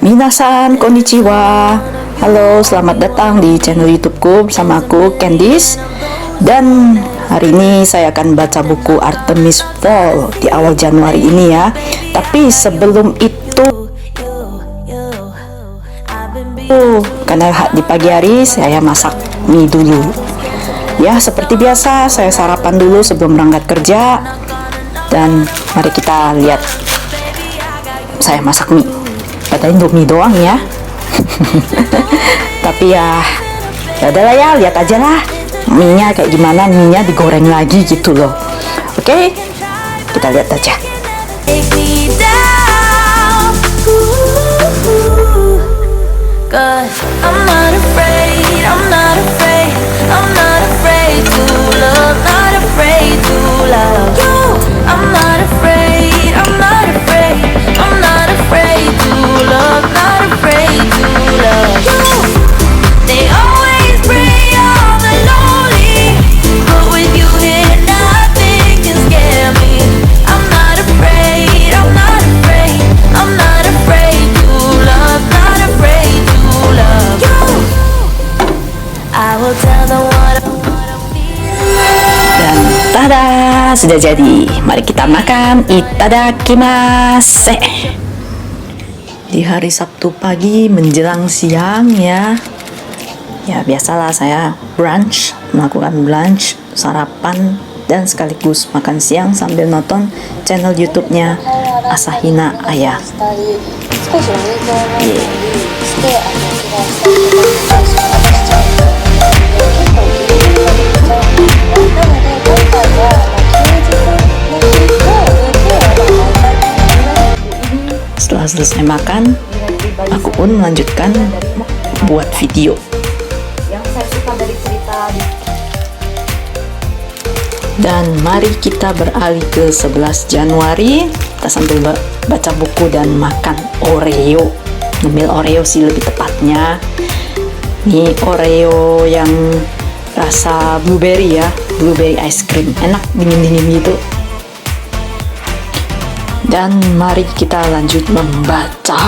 Minasan, konnichiwa. Halo, selamat datang di channel YouTubeku bersama aku, Candice. Dan hari ini saya akan baca buku Artemis Fowl di awal Januari ini ya. Tapi sebelum itu, karena di pagi hari saya masak mie dulu. Ya, seperti biasa saya sarapan dulu sebelum berangkat kerja. Dan mari kita lihat saya masak mie. Padahal Indomie doang ya. Tapi ya udahlah ya, lihat aja lah mie-nya kayak gimana. Mie-nya digoreng lagi gitu loh. Oke, kita lihat aja. Dan tada, sudah jadi. Mari kita makan. Itadakimasu. Di hari Sabtu pagi menjelang siang ya. Ya biasalah saya melakukan brunch, sarapan dan sekaligus makan siang sambil nonton channel YouTube-nya Asahina Ayah. Setelah selesai makan, aku pun melanjutkan buat video. Yang saya suka dari cerita. Dan mari kita beralih ke 11 Januari. Kita sambil baca buku dan makan Oreo. Ngemil Oreo sih lebih tepatnya. Ini Oreo yang rasa blueberry ya, blueberry ice cream, enak dingin-dingin gitu. Dan mari kita lanjut membaca.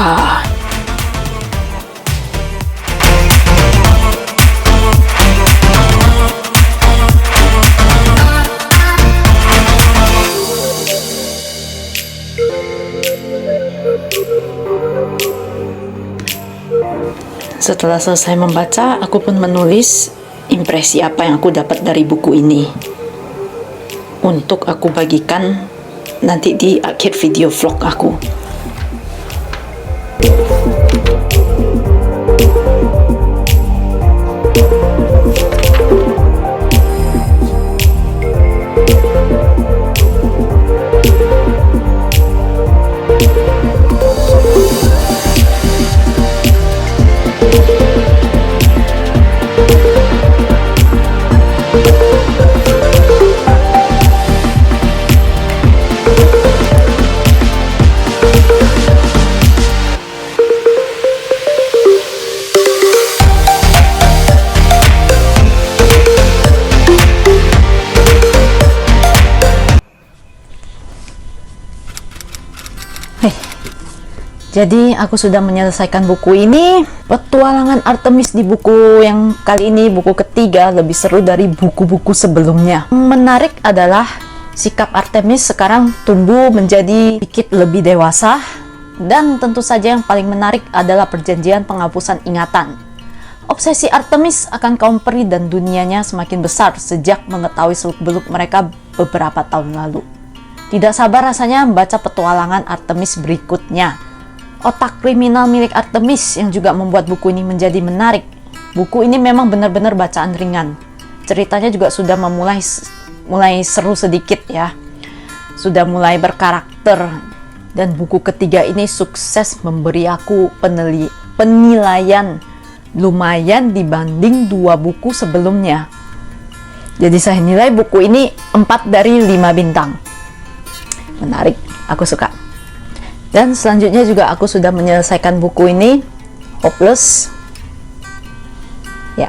Setelah selesai membaca, aku pun menulis impresi apa yang aku dapat dari buku ini untuk aku bagikan nanti di akhir video vlog aku. Jadi aku sudah menyelesaikan buku ini. Petualangan Artemis di buku yang kali ini, buku ketiga, lebih seru dari buku-buku sebelumnya. Menarik adalah sikap Artemis sekarang tumbuh menjadi sedikit lebih dewasa. Dan tentu saja yang paling menarik adalah perjanjian penghapusan ingatan. Obsesi Artemis akan kaum peri dan dunianya semakin besar sejak mengetahui seluk-beluk mereka beberapa tahun lalu. Tidak sabar rasanya membaca petualangan Artemis berikutnya. Otak kriminal milik Artemis yang juga membuat buku ini menjadi menarik. Buku ini memang benar-benar bacaan ringan. Ceritanya juga sudah mulai seru sedikit ya. Sudah mulai berkarakter. Dan buku ketiga ini sukses memberi aku penilaian lumayan dibanding 2 buku sebelumnya. Jadi saya nilai buku ini 4 dari 5 bintang. Menarik, aku suka. Dan selanjutnya juga aku sudah menyelesaikan buku ini, Hopeless. Ya.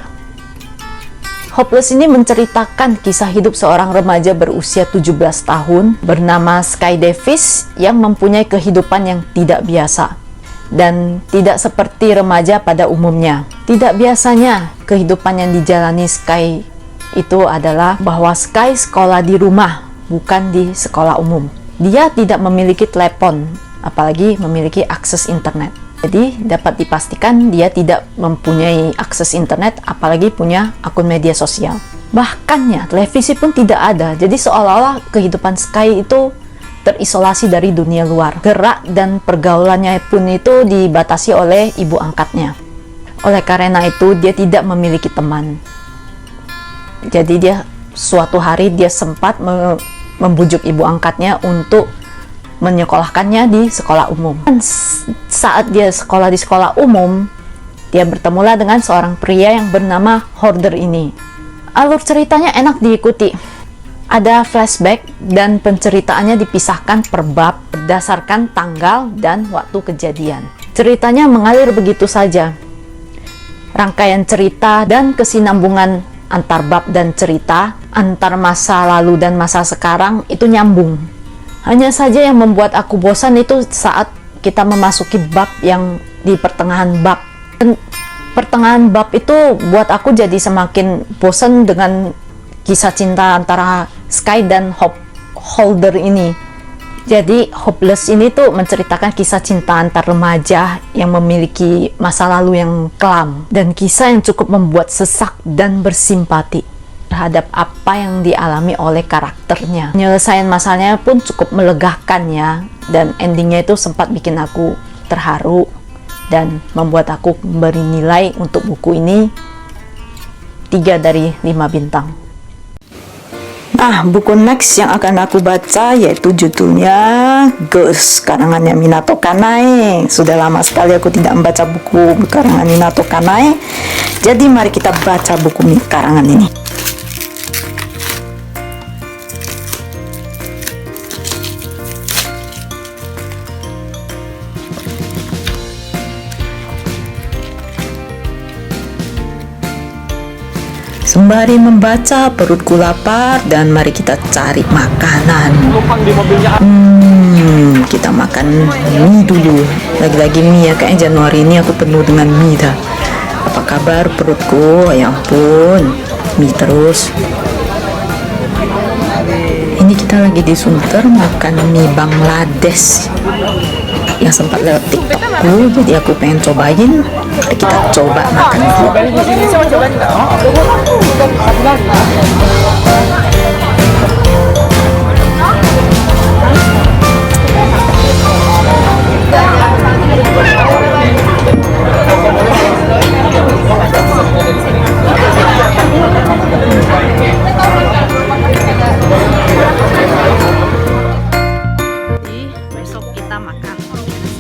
Hopeless ini menceritakan kisah hidup seorang remaja berusia 17 tahun bernama Sky Davis yang mempunyai kehidupan yang tidak biasa. dan tidak seperti remaja pada umumnya. Tidak biasanya kehidupan yang dijalani Sky itu adalah bahwa Sky sekolah di rumah, bukan di sekolah umum. Dia tidak memiliki telepon, apalagi memiliki akses internet. Jadi dapat dipastikan dia tidak mempunyai akses internet, apalagi punya akun media sosial. Bahkan ya, televisi pun tidak ada. Jadi seolah-olah kehidupan Sky itu terisolasi dari dunia luar. Gerak dan pergaulannya pun itu dibatasi oleh ibu angkatnya. Oleh karena itu, dia tidak memiliki teman. Jadi suatu hari dia sempat membujuk ibu angkatnya untuk menyekolahkannya di sekolah umum. Dan saat dia sekolah di sekolah umum, dia bertemulah dengan seorang pria yang bernama Horder ini. Alur ceritanya enak diikuti. Ada flashback dan penceritaannya dipisahkan per bab berdasarkan tanggal dan waktu kejadian. Ceritanya mengalir begitu saja. Rangkaian cerita dan kesinambungan antar bab dan cerita, antar masa lalu dan masa sekarang itu nyambung. Hanya saja yang membuat aku bosan itu saat kita memasuki bab yang di pertengahan bab. Dan pertengahan bab itu buat aku jadi semakin bosan dengan kisah cinta antara Sky dan Horder ini. Jadi Hopeless ini tuh menceritakan kisah cinta antar remaja yang memiliki masa lalu yang kelam, dan kisah yang cukup membuat sesak dan bersimpati terhadap apa yang dialami oleh karakternya. Penyelesaian masalahnya pun cukup melegakan ya, dan endingnya itu sempat bikin aku terharu dan membuat aku memberi nilai untuk buku ini 3 dari 5 bintang. Nah, buku next yang akan aku baca yaitu judulnya Ghost, karangannya Minato Kanai. Sudah lama sekali aku tidak membaca buku karangan Minato Kanai. Jadi mari kita baca buku karangan ini. Sembari membaca, perutku lapar dan mari kita cari makanan. Kita makan mie dulu. Lagi-lagi mie ya, kayaknya Januari ini aku penuh dengan mie dah. Apa kabar perutku? Ya ampun, mie terus. Ini kita lagi di Sunter makan mie Bangladesh yang sempat lewat TikTokku, jadi aku pengen cobain. Mari kita coba makan dulu.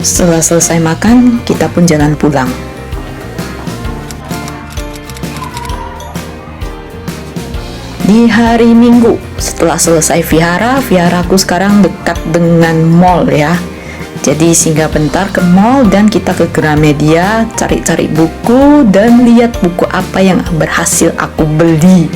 Setelah selesai makan, kita pun jalan pulang. Di hari Minggu, setelah selesai viharaku sekarang dekat dengan mall ya. Jadi singgah bentar ke mall dan kita ke Gramedia, cari-cari buku dan lihat buku apa yang berhasil aku beli.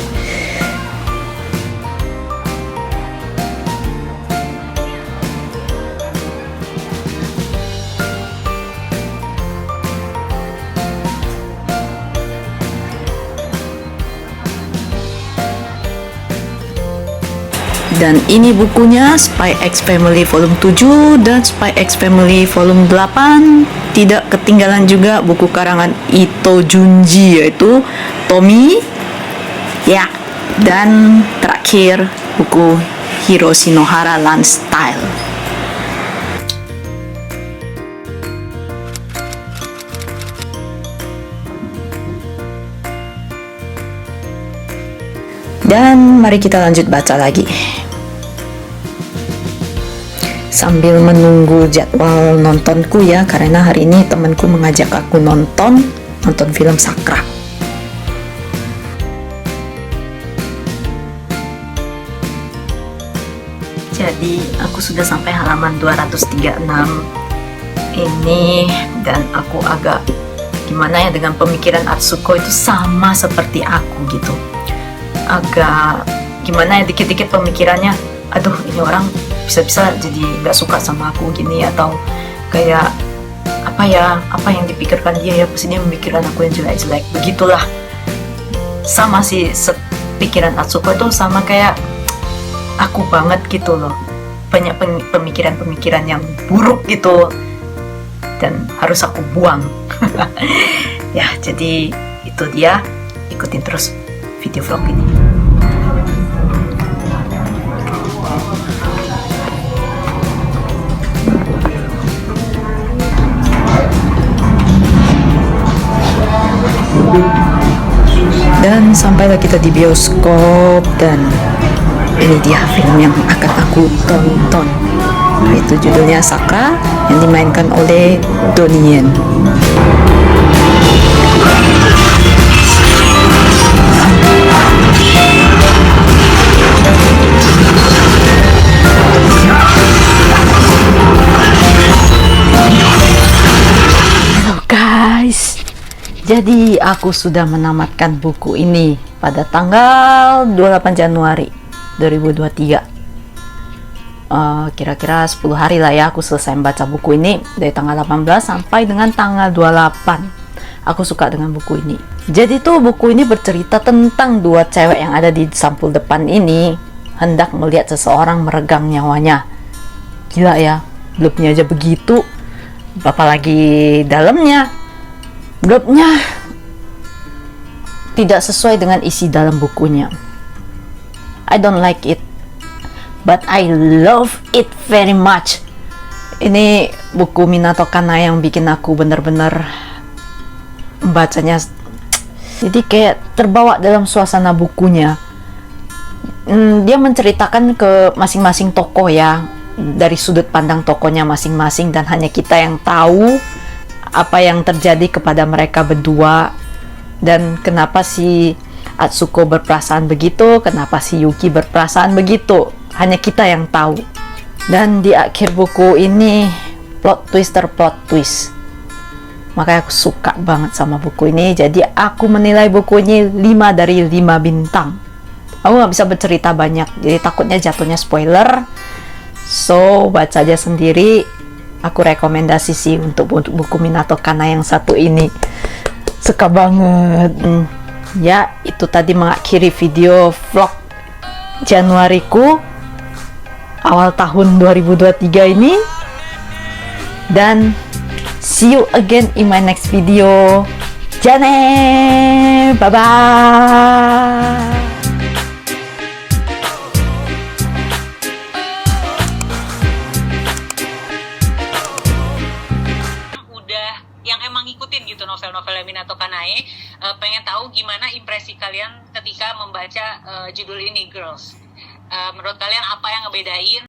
Dan ini bukunya, Spy X Family volume 7 dan Spy X Family volume 8. Tidak ketinggalan juga buku karangan Ito Junji yaitu Tommy ya, dan terakhir buku Hiroshi Nohara Land Style. Dan mari kita lanjut baca lagi. Sambil menunggu jadwal nontonku ya, karena hari ini temanku mengajak aku nonton film Sakra. Jadi aku sudah sampai halaman 236 ini, dan aku agak gimana ya dengan pemikiran Atsuko itu sama seperti aku gitu. Agak gimana ya, dikit-dikit pemikirannya, aduh ini orang bisa-bisa jadi gak suka sama aku gini, atau kayak apa yang dipikirkan dia ya, pasti dia memikirkan aku yang jelek-jelek. Begitulah, sama sih pikiran Atsuko itu sama kayak aku banget gitu loh, banyak pemikiran-pemikiran yang buruk gitu dan harus aku buang. Ya, jadi itu dia, ikutin terus video vlog ini. Dan sampailah kita di bioskop, dan ini dia film yang akan aku tonton, yaitu judulnya Sakra yang dimainkan oleh Donnie Yen. Halo guys, jadi aku sudah menamatkan buku ini pada tanggal 28 Januari 2023. Kira-kira 10 hari lah ya aku selesai membaca buku ini, dari tanggal 18 sampai dengan tanggal 28. Aku suka dengan buku ini. Jadi tuh buku ini bercerita tentang dua cewek yang ada di sampul depan ini hendak melihat seseorang meregang nyawanya. Gila ya, blurnya aja begitu, apalagi dalamnya. Blurnya tidak sesuai dengan isi dalam bukunya. I don't like it, but I love it very much. Ini buku Minato Kanai yang bikin aku bener-bener membacanya, jadi kayak terbawa dalam suasana bukunya. Dia menceritakan ke masing-masing tokoh ya, dari sudut pandang tokohnya masing-masing, dan hanya kita yang tahu apa yang terjadi kepada mereka berdua, dan kenapa si Atsuko berperasaan begitu, kenapa si Yuki berperasaan begitu, hanya kita yang tahu. Dan di akhir buku ini plot twist, makanya aku suka banget sama buku ini. Jadi aku menilai buku ini 5 dari 5 bintang. Aku nggak bisa bercerita banyak, jadi takutnya jatuhnya spoiler, so baca aja sendiri. Aku rekomendasi sih untuk buku Minato Kanai yang satu ini, suka banget. Ya, itu tadi mengakhiri video vlog Januariku awal tahun 2023 ini, dan see you again in my next video. Jane, bye bye. Yang emang ngikutin gitu novel-novelnya Minato Kanai, pengen tahu gimana impresi kalian ketika membaca judul ini, Girls. Menurut kalian apa yang ngebedain